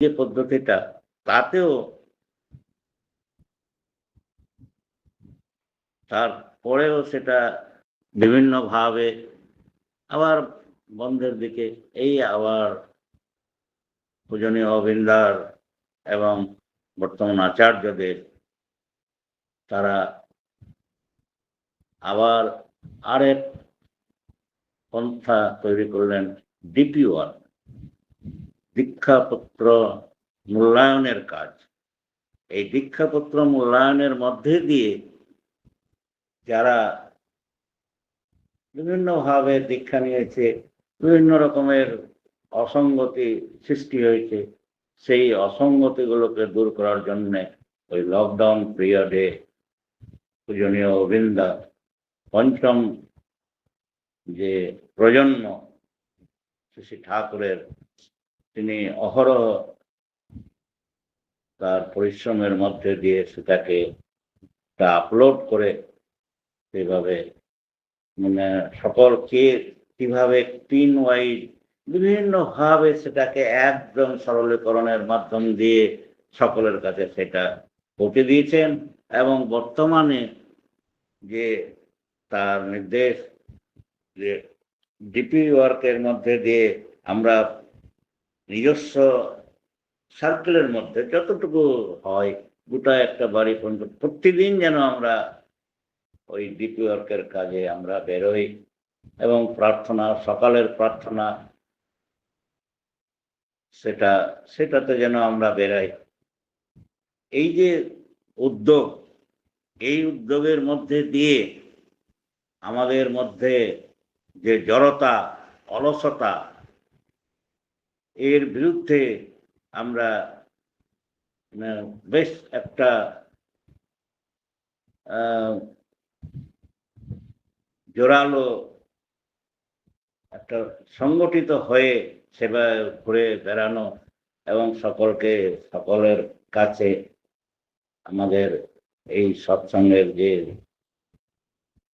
যে পদ্ধতিটা, তাতেও তারপরেও সেটা বিভিন্নভাবে আবার বন্ধের দিকে এই আবার পূজনীয় অবিন্দার এবং বর্তমান আচার্যদের তারা আবার আরেক পন্থা তৈরি করলেন, ডিপিওয়ার, দীক্ষাপত্র মূল্যায়নের কাজ। এই দীক্ষাপত্র মূল্যায়নের মধ্যে দিয়ে যারা বিভিন্নভাবে দীক্ষা নিয়েছে, বিভিন্ন রকমের অসঙ্গতি সৃষ্টি হয়েছে, সেই অসঙ্গতিগুলোকে দূর করার জন্য ওই লকডাউন পিরিয়ডে পূজনীয় অবিন্দা পঞ্চম যে প্রজন্ম শ্রী ঠাকুরের, তিনি অহরহ তার পরিশ্রমের মধ্যে দিয়ে সেটাকে আপলোড করে সেভাবে মানে সকলকে কিভাবে পিন ওয়াইজ বিভিন্নভাবে সেটাকে একদম সরলীকরণের মাধ্যম দিয়ে সকলের কাছে সেটা পৌঁছে দিয়েছেন। এবং বর্তমানে যে তার নির্দেশ যে ডিপি ওয়ার্কের মধ্যে দিয়ে আমরা নিজস্ব সার্কেলের মধ্যে যতটুকু হয় গোটা একটা বাড়ি পর্যন্ত প্রতিদিন যেন আমরা ওই ডিপি ওয়ার্কের কাজে আমরা বেরোই এবং প্রার্থনা, সকালের প্রার্থনা সেটাতে যেন আমরা বেরাই। এই যে উদ্যোগ, এই উদ্যোগের মধ্যে দিয়ে আমাদের মধ্যে যে জড়তা, অলসতা, এর বিরুদ্ধে আমরা বেশ একটা জোরালো একটা সংগঠিত হয়ে সেবা ঘুরে বেড়ানো এবং সকলের কাছে আমাদের এই সৎসঙ্গের যে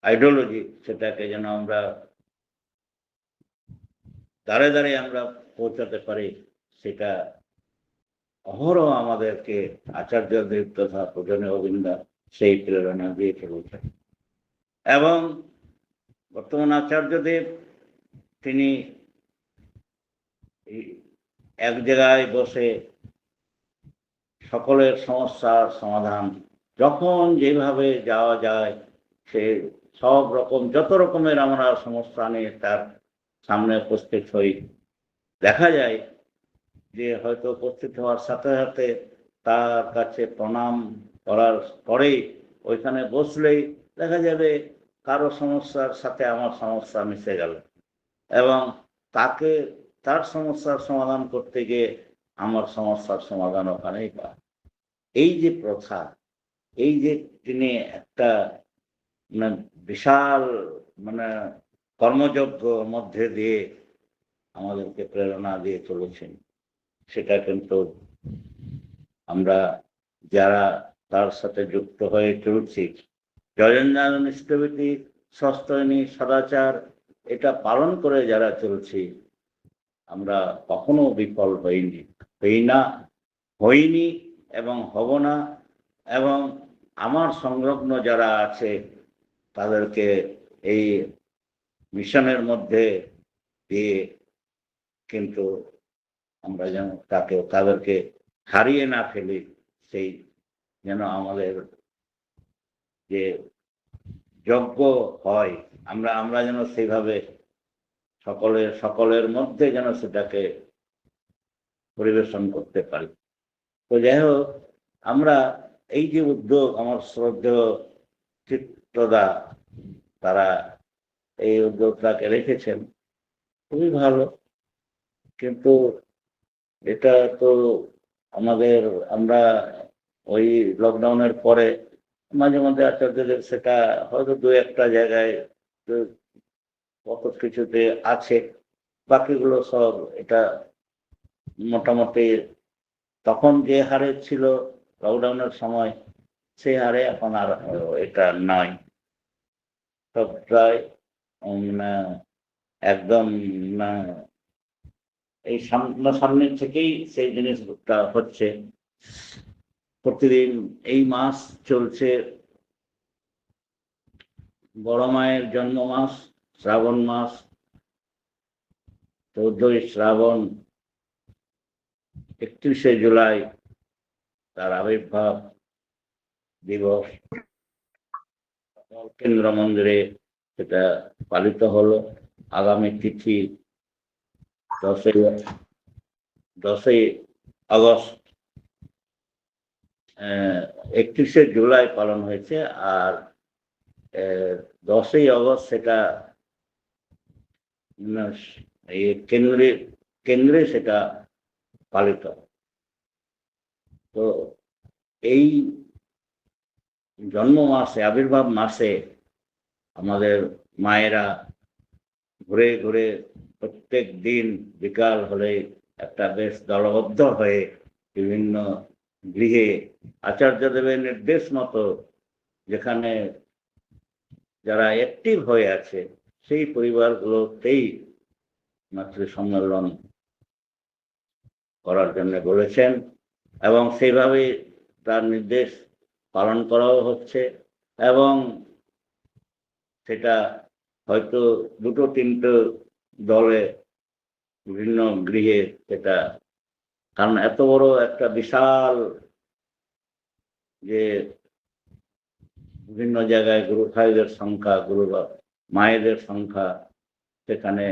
আইডিওলজি, সেটাকে যেন আমরা দাঁড়ে দাঁড়িয়ে আমরা পৌঁছাতে পারি, সেটা অহরহ আমাদেরকে আচার্যদেব তথা পূজনীয় অবিন্দা সেই প্রেরণা দিয়ে চলেছেন। এবং বর্তমান আচার্যদেব তিনি এক জায়গায় বসে সকলের সমস্যার সমাধান, যখন যেভাবে যাওয়া যায় সে সব রকম যত রকমের আমরা সমস্যা নিয়ে তার সামনে উপস্থিত হই। দেখা যায় যে হয়তো উপস্থিত হওয়ার সাথে সাথে তার কাছে প্রণাম করার পরেই ওইখানে বসলেই দেখা যাবে কারো সমস্যার সাথে আমার সমস্যা মিশে গেল এবং তাকে তার সমস্যার সমাধান করতে গিয়ে আমার সমস্যার সমাধান ওখানেই পায়। এই যে প্রথা, এই যে তিনি একটা বিশাল কর্মযজ্ঞ মধ্যে দিয়ে আমাদেরকে প্রেরণা দিয়ে চলেছেন, সেটা কিন্তু আমরা যারা তার সাথে যুক্ত হয়ে চলছি, জয়ঞ্জান নিষ্ঠবিধি, সস্তয়নী, সদাচার, এটা পালন করে যারা চলছি, আমরা কখনো বিফল হইনি এবং হব না। এবং আমার সংলগ্ন যারা আছে তাদেরকে এই মিশনের মধ্যে দিয়ে কিন্তু আমরা যেন তাদেরকে হারিয়ে না ফেলি, সেই যেন আমাদের যে যজ্ঞ হয় আমরা যেন সেইভাবে সকলের মধ্যে যেন সেটাকে পরিবেশন করতে পারি। তো যাই হোক, আমরা এই যে উদ্যোগ আমার শ্রদ্ধেয় চিত্তদা তারা এই উদ্যোগটাকে রেখেছেন, খুবই ভালো। কিন্তু এটা তো আমরা ওই লকডাউনের পরে মাঝে মধ্যে আচার্যদের সেটা হয়তো দু একটা জায়গায় কত কিছুতে আছে, বাকিগুলো সব এটা মোটামুটি তখন যে হারে ছিল লকডাউনের সময় সেই হারে এখন আর এটা নয়। সব প্রায় একদম এই সামনের থেকেই সেই জিনিসটা হচ্ছে। প্রতিদিন এই মাস চলছে বড় মায়ের জন্ম মাস, শ্রাবণ মাস, 14ই শ্রাবণ, 31শে জুলাই তার আবির্ভাব দিবস। কেন্দ্র মন্দিরে সেটা পালিত হলো। আগামী তিথি 10ই আগস্ট, 31শে জুলাই পালন হয়েছে, আর 10ই আগস্ট সেটা এই কেন্দ্রে সেটা পালিত। তো এই জন্ম মাসে, আবির্ভাব মাসে আমাদের মায়েরা ঘুরে ঘুরে প্রত্যেক দিন বিকাল হলে একটা বেশ দলবদ্ধ হয়ে বিভিন্ন গৃহে আচার্যদেবের নির্দেশ মতো যেখানে যারা অ্যাক্টিভ হয়ে আছে সেই পরিবারগুলোতেই মাতৃ সম্মেলন করার জন্য বলেছেন, এবং সেইভাবে তার নির্দেশ পালন করাও হচ্ছে। এবং সেটা হয়তো 2-3টে দলে বিভিন্ন গৃহে সেটা, কারণ এত বড় একটা বিশাল যে বিভিন্ন জায়গায় গুরু ভাইদের সংখ্যা, গুরু মায়েদের সংখ্যা, সেখানে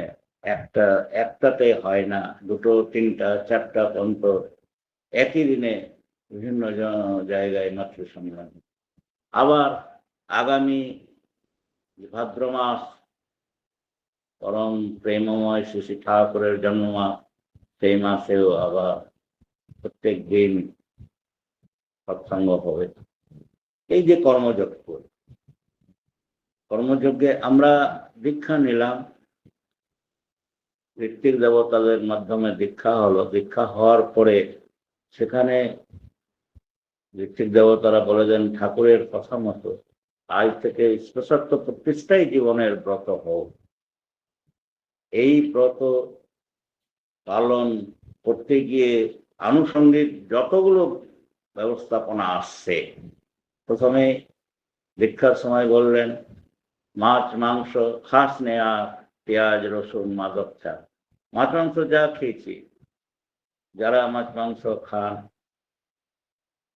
একটাতে হয় না, 2, 3, 4টা পর্যন্ত একই দিনে বিভিন্ন জায়গায় মাতৃ সম্মেলন। আবার আগামী ভাদ্র মাস পরম প্রেমময় শ্রী শ্রী ঠাকুরের জন্ম মাস, সেই মাসেও আবার প্রত্যেক দিন সৎসঙ্গ হবে। এই যে কর্মযজ্ঞে আমরা দীক্ষা নিলাম, ঋত্বিক দেবতাদের মাধ্যমে দীক্ষা হলো। দীক্ষা হওয়ার পরে সেখানে ঋত্বিক দেবতারা বলে দেন ঠাকুরের কথা মতো আজ থেকে শ্রেষ্ঠ প্রতিষ্ঠাই জীবনের ব্রত হোক। এই ব্রত পালন করতে গিয়ে আনুষঙ্গিক যতগুলো ব্যবস্থাপনা আসছে, প্রথমে দীক্ষার সময় বললেন মাছ মাংস খাস নেয়া, পেঁয়াজ রসুন মাদক চা। মাছ মাংস যা খেয়েছি, যারা মাছ মাংস খান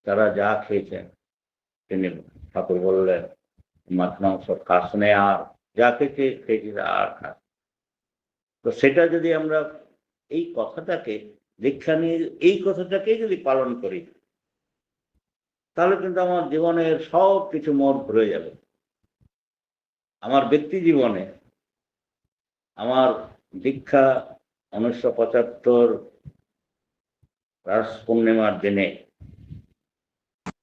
তারা যা খেয়েছেন, তিনি ঠাকুর বললেন মাছ মাংস খাস নে, আর যা খেয়েছি আর খাস। তো সেটা যদি আমরা এই কথাটাকে দীক্ষা নিয়ে এই কথাটাকে যদি পালন করি, তাহলে কিন্তু আমার জীবনের সব কিছু মোড় ঘুরে যাবে। আমার ব্যক্তি জীবনে আমার দীক্ষা 1975 রাস পূর্ণিমার দিনে,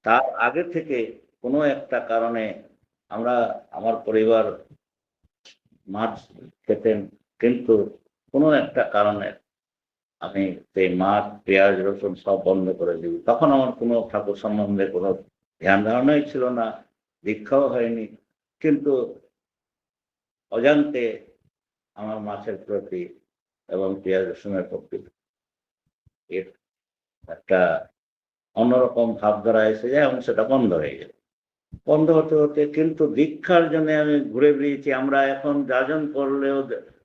তার আগে থেকে কোনো একটা কারণে আমার পরিবার মাছ খেতেন, কিন্তু কোনো একটা কারণে আমি সেই মাছ পেঁয়াজ রসুন সব বন্ধ করে দিই। তখন আমার কোনো ঠাকুর সম্বন্ধে কোনো ধ্যান ধারণাই ছিল না, দীক্ষাও হয়নি, কিন্তু অজান্তে আমার মাছের প্রতি এবং পেঁয়াজ রসুনের প্রতি এর একটা অন্যরকম ভাবধারা এসে যায় এবং সেটা বন্ধ হয়ে যায়। বন্ধ হতে হতে কিন্তু দীক্ষার জন্য আমি ঘুরে বেরিয়েছি। আমরা এখন যাজন করলেও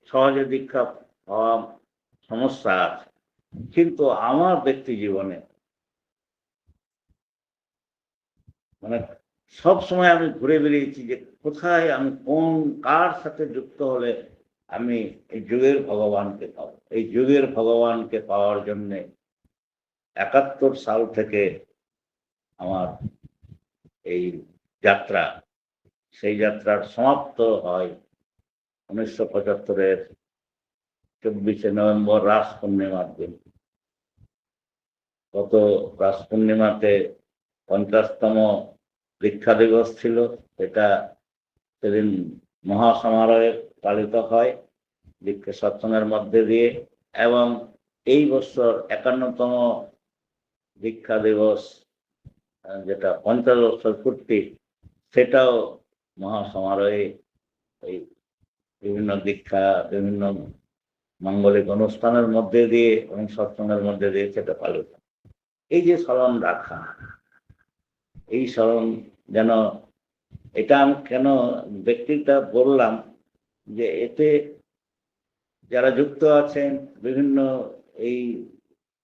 সহজে দীক্ষা পাওয়া সমস্যা আছে, কিন্তু আমার ব্যক্তি জীবনে মানে সব সময় আমি ঘুরে বেরিয়েছি যে কোথায় আমি কার সাথে যুক্ত হলে আমি এই যুগের ভগবানকে পাবো। এই যুগের ভগবানকে পাওয়ার জন্যে 71 সাল থেকে আমার এই যাত্রা, সেই যাত্রার সমাপ্ত হয় 1975-এর 24শে নভেম্বর রাস পূর্ণিমার দিন। গত রাস পূর্ণিমাতে 50তম দীক্ষা দিবস ছিল। এটা সেদিন মহাসমারোহে পালিত হয় দীক্ষা সৎসঙ্গের মধ্যে দিয়ে, এবং এই বছর 51তম দীক্ষা দিবস, যেটা 50 বছর পূর্তি, সেটাও মহাসমারোহে এই বিভিন্ন দীক্ষা, বিভিন্ন মাঙ্গলিক অনুষ্ঠানের মধ্যে দিয়ে এবং সৎসঙ্গের মধ্যে দিয়ে সেটা পালিত। এই যে স্মরণ রাখা, এই স্মরণ যেন, এটা আমি কেন ব্যক্তিটা বললাম যে এতে যারা যুক্ত আছেন বিভিন্ন এই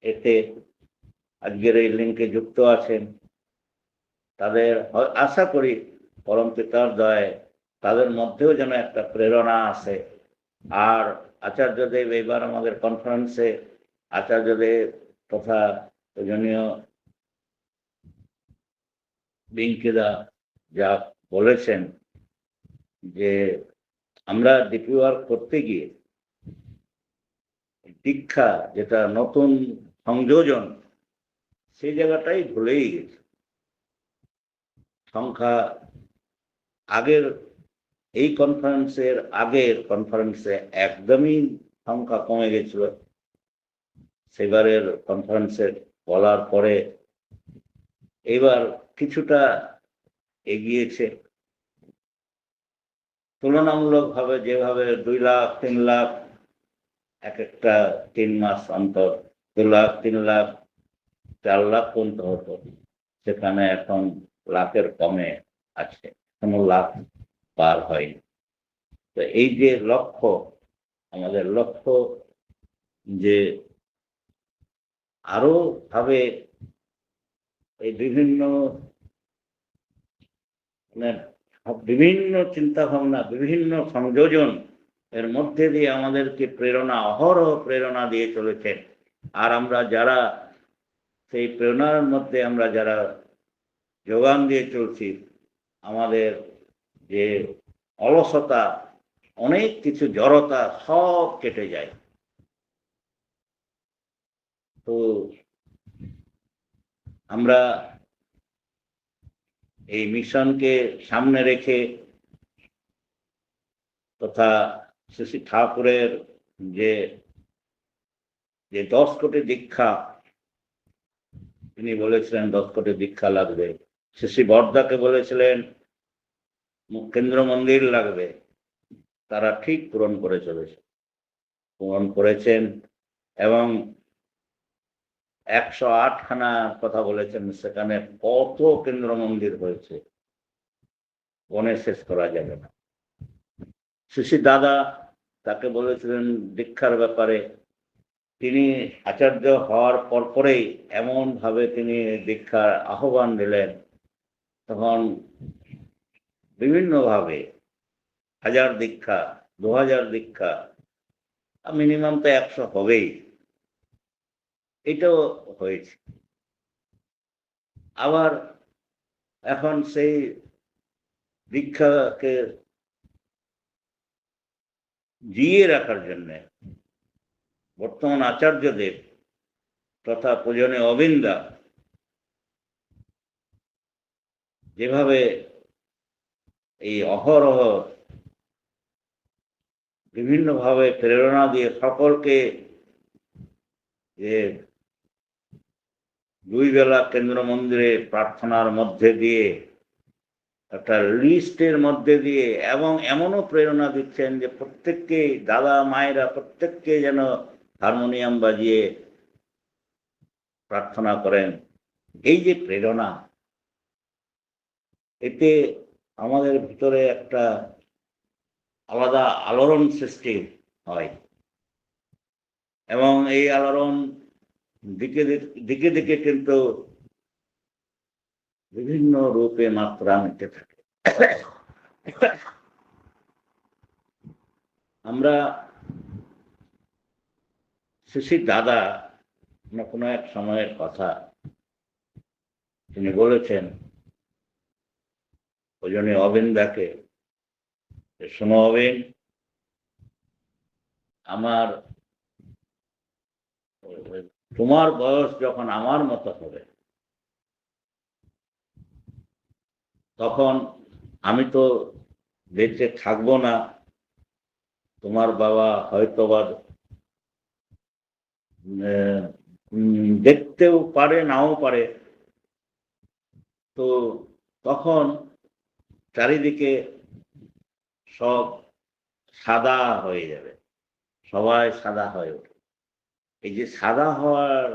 এতে আজকের এই লিঙ্কে যুক্ত আছেন, তাদের আশা করি পরম পিতার দয়ায় তাদের মধ্যেও যেন একটা প্রেরণা আসে। আর আচার্যদেব এবার আমাদের কনফারেন্সে আচার্যদেব তথা পূজনীয় বিঙ্কিদা যা বলেছেন যে আমরা ডিপি ওয়ার্ক করতে গিয়ে দীক্ষা যেটা নতুন সংযোজন, সেই জায়গাটাই ভুলেই গেছে। সংখ্যা আগের এই কনফারেন্সের আগের কনফারেন্সে একদমই সংখ্যা কমে গেছিল। সেবারের কনফারেন্সে বলার পরে এবার কিছুটা এগিয়েছে। তুলনামূলকভাবে যেভাবে 2 লাখ 3 লাখ এক একটা 3 মাস অন্তর 2 লাখ 3 লাখ 4 লাখ পর্যন্ত হতো, সেখানে এখন লাখের কমে আছে, কোনো লাখ পার হয়নি। তো এই যে লক্ষ্য, আমাদের লক্ষ্য যে আরো ভাবে এই বিভিন্ন মানে বিভিন্ন চিন্তা ভাবনা, বিভিন্ন সংযোজন এর মধ্যে দিয়ে আমাদেরকে প্রেরণা, অহরহ প্রেরণা দিয়ে চলেছেন। আর আমরা যারা সেই প্রেরণার মধ্যে আমরা যারা যোগান দিয়ে চলছি, আমাদের যে অলসতা, অনেক কিছু জড়তা সব কেটে যায়। তো আমরা এই মিশনকে সামনে রেখে তথা শ্রী ঠাকুরের যে 10 কোটি দীক্ষা তিনি বলেছিলেন, 10 কোটি দীক্ষা লাগবে। শ্রী বর্দাকে বলেছিলেন কেন্দ্র মন্দির লাগবে, তারা ঠিক পূরণ করে চলেছে, পূরণ করেছেন। এবং 108 খানা কথা বলেছেন, সেখানে কত কেন্দ্র মন্দির হয়েছে বনে শেষ করা যাবে না। শ্রী দাদা তাকে বলেছিলেন দীক্ষার ব্যাপারে, তিনি আচার্য হওয়ার পরপরেই এমন ভাবে তিনি দীক্ষার আহ্বান দিলেন, তখন বিভিন্ন ভাবে 1000 দীক্ষা 2000 দীক্ষা, মিনিমাম তো 100 হবেই, এটাও হয়েছে। আবার এখন সেই দীক্ষাকে জিয়ে রাখার জন্য বর্তমান আচার্যদেব তথা পূজনীয় অবিন্দা যেভাবে এই অহরহ বিভিন্নভাবে প্রেরণা দিয়ে সকলকে যে 2 বেলা কেন্দ্র মন্দিরে প্রার্থনার মধ্যে দিয়ে একটা লিস্টের মধ্যে দিয়ে, এবং এমনও প্রেরণা দিচ্ছেন যে প্রত্যেককে দাদা মায়েরা প্রত্যেককে যেন হারমোনিয়াম বাজিয়ে প্রার্থনা করেন। এই যে প্রেরণা, এতে আমাদের ভিতরে একটা আলাদা আলোড়ন সৃষ্টি হয়, এবং এই আলোড়ন দিকে দিকে দিকে কিন্তু বিভিন্ন রূপে মাত্রা নিতে থাকে। আমরা শ্রী দাদা কোনো এক সময়ের কথা তিনি বলেছেন পূজনীয় অবিন্দাকে, শোনো অবিন, আমার তোমার বয়স যখন আমার মতো হবে, তখন আমি তো বেঁচে থাকবো না, তোমার বাবা হয়তোবা দেখতেও পারে নাও পারে। তো তখন চারিদিকে সব সাদা হয়ে যাবে, সবাই সাদা হয়ে ওঠে। এই যে সাদা হওয়ার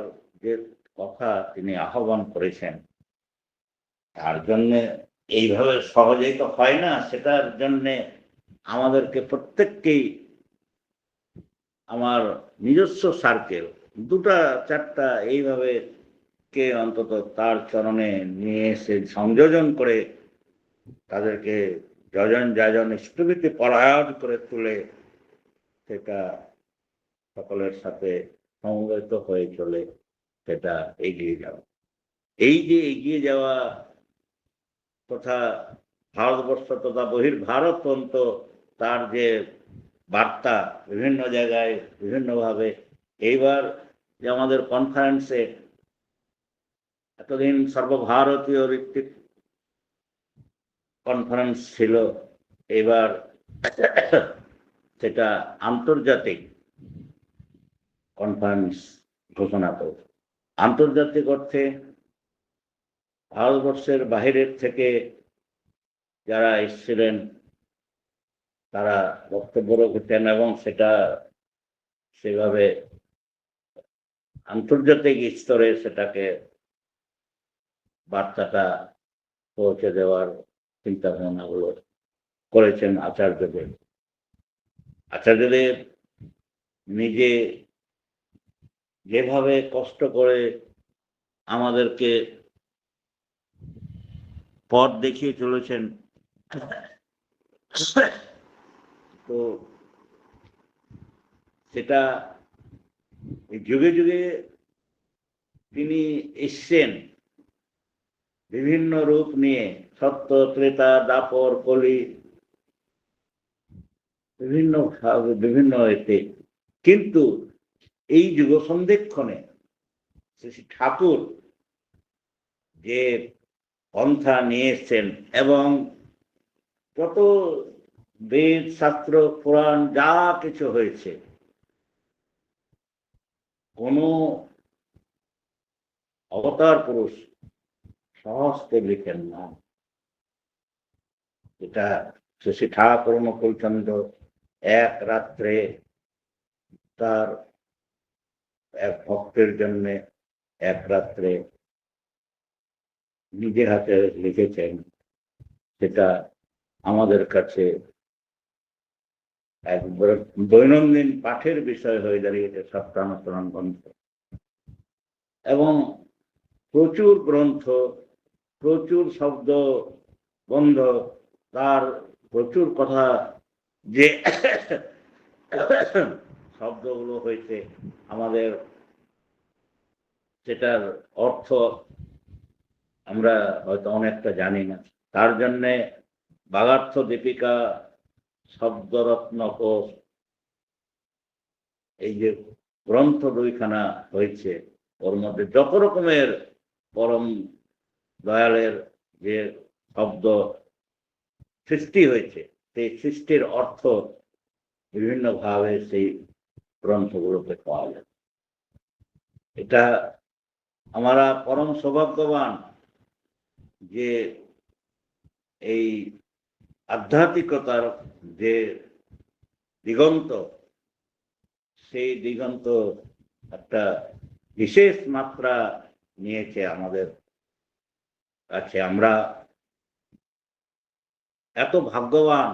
যে কথা তিনি আহ্বান করেছেন, তার জন্যে এইভাবে সহজেই তো হয় না। সেটার জন্যে আমাদেরকে প্রত্যেককেই আমার নিজস্ব সার্কেল 2-4টা এইভাবে কে অন্তত তার চরণে নিয়ে এসে সংযোজন করে তাদেরকে যজন যাজন ইষ্টভীতি পরায়ণ করে তুলে সেটা সকলের সাথে সমবেত হয়ে চলে সেটা এগিয়ে যাওয়া। এই যে এগিয়ে যাওয়া তথা ভারতবর্ষ তথা বহির্ভারত পর্যন্ত তার যে বার্তা বিভিন্ন জায়গায় বিভিন্নভাবে, এইবার যে আমাদের কনফারেন্সে এতদিন সর্বভারতীয় ঋত্বিক কনফারেন্স ছিল, এবার সেটা আন্তর্জাতিক কনফারেন্স ঘোষণা করে। আন্তর্জাতিক অর্থে ভারতবর্ষের বাহিরের থেকে যারা এসেছিলেন তারা বক্তব্য রেখেছেন এবং সেটা সেভাবে আন্তর্জাতিক স্তরে সেটাকে বার্তাটা পৌঁছে দেওয়ার চিন্তা ভাবনাগুলো করেছেন আচার্যদেব। আচার্যদেব নিজে যেভাবে কষ্ট করে আমাদেরকে পথ দেখিয়ে চলেছেন, তো সেটা যুগে যুগে তিনি এসছেন বিভিন্ন রূপ নিয়ে, সত্য ত্রেতা দাপর কলি বিভিন্ন এতে, কিন্তু এই যুগ সন্ধিক্ষণে শ্রী ঠাকুর যে পন্থা নিয়ে এসছেন এবং যত বেদ শাস্ত্র পুরাণ যা কিছু হয়েছে, কোন অবতার পুরুষ সহস্তে লিখেন না। এটা শ্রী ঠাকুর অনুকূলচন্দ্র এক রাত্রে তার এক ভক্তের জন্য এক রাত্রে নিজের হাতে লিখেছেন। সেটা আমাদের কাছে এক দৈনন্দিন পাঠের বিষয় হয়ে দাঁড়িয়েছে সপ্তাহানুসরণ গ্রন্থ, এবং প্রচুর গ্রন্থ, প্রচুর শব্দ বন্ধ, তার প্রচুর কথা যে শব্দগুলো হয়েছে আমাদের সেটার অর্থ আমরা হয়তো অনেকটা জানি না। তার জন্যে বাগার্থ দীপিকা, শব্দরত্ন কোষ, এই যে গ্রন্থ 2খানা হয়েছে, ওর মধ্যে যত রকমের পরম দয়ালের যে শব্দ সৃষ্টি হয়েছে, সেই সৃষ্টির অর্থ বিভিন্নভাবে সেই গ্রন্থগুলোতে পাওয়া যায়। এটা আমরা পরম সৌভাগ্যবান যে এই আধ্যাত্মিকতার যে দিগন্ত, সেই দিগন্ত একটা বিশেষ মাত্রা নিয়েছে আমাদের কাছে। আমরা এত ভাগ্যবান,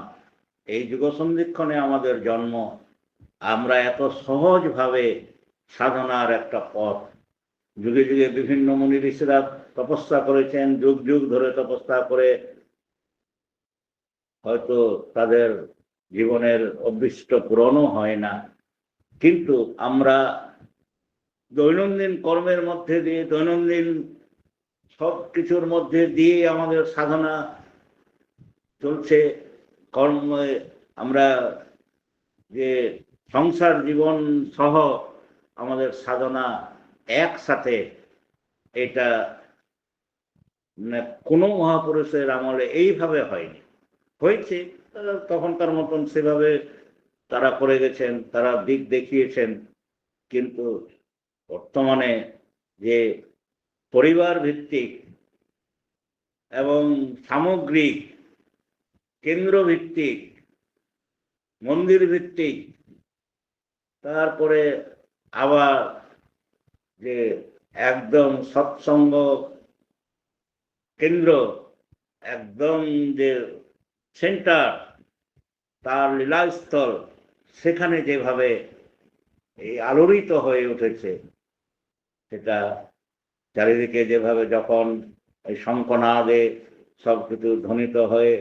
এই যুগ সন্ধিক্ষণে আমাদের জন্ম, আমরা এত সহজভাবে সাধনার একটা পথ, যুগে যুগে বিভিন্ন মুনি ঋষিরা তপস্যা করেছেন, যুগ যুগ ধরে তপস্যা করে হয়তো তাদের জীবনের অভীষ্ট পূরণও হয় না, কিন্তু আমরা দৈনন্দিন কর্মের মধ্যে দিয়ে, দৈনন্দিন সব কিছুর মধ্যে দিয়ে আমাদের সাধনা চলছে। কর্মে আমরা যে সংসার জীবন সহ আমাদের সাধনা একসাথে, এটা কোনো মহাপুরুষের আমলে এইভাবে হয়নি। হয়েছে তখনকার মতন সেভাবে তারা করে গেছেন, তারা দিক দেখিয়েছেন, কিন্তু বর্তমানে যে পরিবার ভিত্তিক এবং সামগ্রিক কেন্দ্র ভিত্তিক মন্দির ভিত্তিক তারপরে আবার যে একদম সৎসঙ্গ কেন্দ্র, একদম যে সেন্টার, তার লীলাস্থল, সেখানে যেভাবে এই আলোড়িত হয়ে উঠেছে, সেটা চারিদিকে যেভাবে যখন এই শঙ্খনাদে সব কিছু ধ্বনিত হয়ে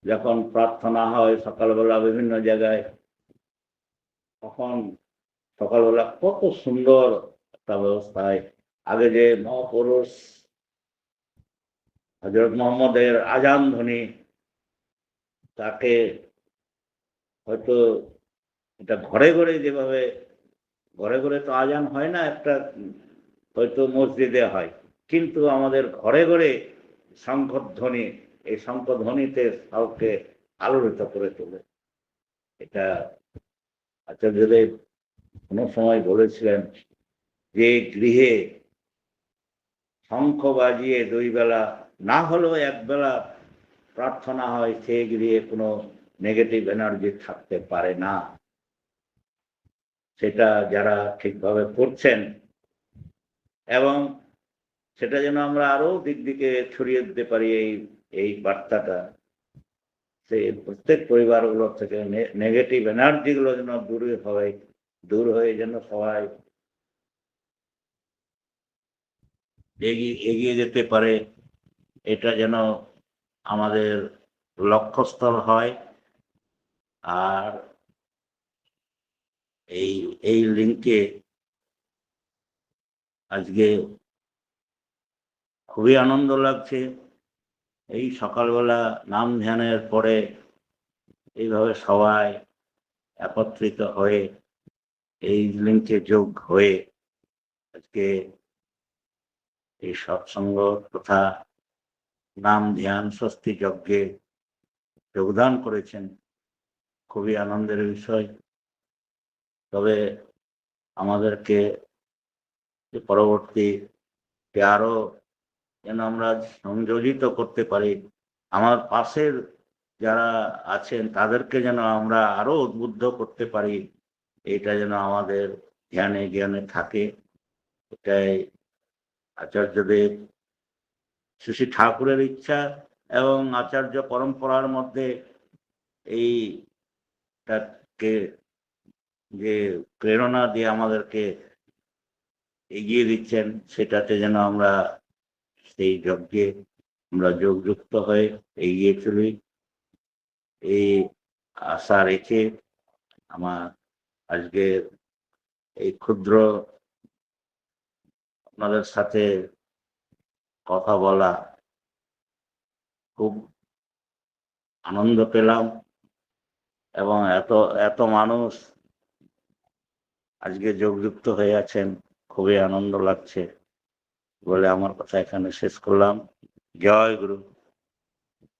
যখন প্রার্থনা হয় সকালবেলা বিভিন্ন জায়গায়, তখন সকালবেলা কত সুন্দর একটা ব্যবস্থায় আগে যে মহাপুরুষ হযরত মুহাম্মদের আজান ধ্বনি, তাকে হয়তো এটা ঘরে ঘরে যেভাবে, ঘরে ঘরে তো আজান হয় না, একটা হয়তো মসজিদে হয়, কিন্তু আমাদের ঘরে ঘরে শঙ্খধ্বনি, এই শঙ্খধ্বনিতে কাউকে আলোড়িত করে তোলে। এটা আচার্যদেব কোনো সময় বলেছিলেন যে গৃহে শঙ্খ বাজিয়ে 2 বেলা না হলেও 1 বেলা প্রার্থনা হয়, সেই গৃহে কোনো নেগেটিভ এনার্জি থাকতে পারে না। সেটা যারা ঠিকভাবে করছেন, এবং সেটা যেন আমরা আরো দিক দিকে ছড়িয়ে দিতে পারি, এই বার্তাটা, সেই প্রত্যেক পরিবারগুলো থেকে নেগেটিভ এনার্জি গুলো যেন দূর হয়ে যেন সবাই এগিয়ে যেতে পারে, এটা যেন আমাদের লক্ষ্যস্থল হয়। আর এই লিঙ্কে আজকে খুবই আনন্দ লাগছে। এই সকালবেলা নাম ধ্যানের পরে এইভাবে সবাই একত্রিত হয়ে এই লিঙ্কে যোগ হয়ে আজকে এই সৎসঙ্গ তথা নাম ধ্যান স্বস্তি যজ্ঞে যোগদান করেছেন, খুবই আনন্দের বিষয়। তবে আমাদেরকে পরবর্তী আরো যেন আমরা সংযোজিত করতে পারি, আমার পাশের যারা আছেন তাদেরকে যেন আমরা আরো উদ্বুদ্ধ করতে পারি, এটা যেন আমাদের জ্ঞানে জ্ঞানে থাকে। এটাই আচার্যদেব, শ্রী শ্রী ঠাকুরের ইচ্ছা এবং আচার্য পরম্পরার মধ্যে এইটাকে যে প্রেরণা দিয়ে আমাদেরকে এগিয়ে দিচ্ছেন, সেটাতে যেন আমরা সেই যজ্ঞে আমরা যোগযুক্ত হয়ে এগিয়ে চলি, এই আশা রেখে আমার আজকের এই ক্ষুদ্র আপনাদের সাথে কথা বলা খুব আনন্দ পেলাম, এবং এত এত মানুষ আজকে যোগযুক্ত হয়ে আছেন, খুবই আনন্দ লাগছে বলে আমার কথা এখানে শেষ করলাম। জয় গুরু।